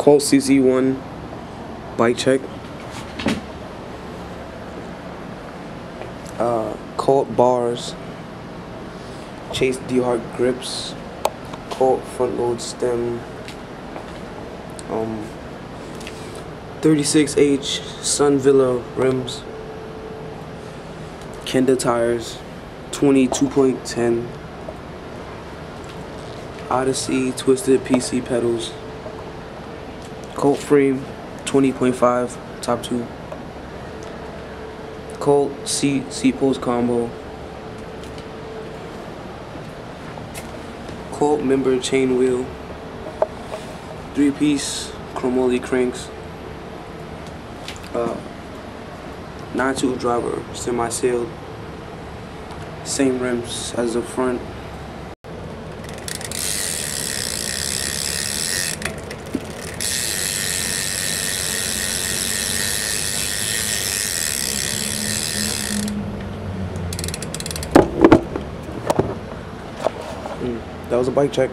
Colt CC1 bike check. Colt bars. Chase Dehart grips. Colt front load stem. 36H Sun Villa rims. Kenda tires. 22.10. Odyssey Twisted PC pedals. Colt frame 20.5 Toptube. Colt seat post combo. Colt member chain wheel. 3-piece chromoly cranks. 9-tube driver semi-sailed. Same rims as the front. That was a bike check.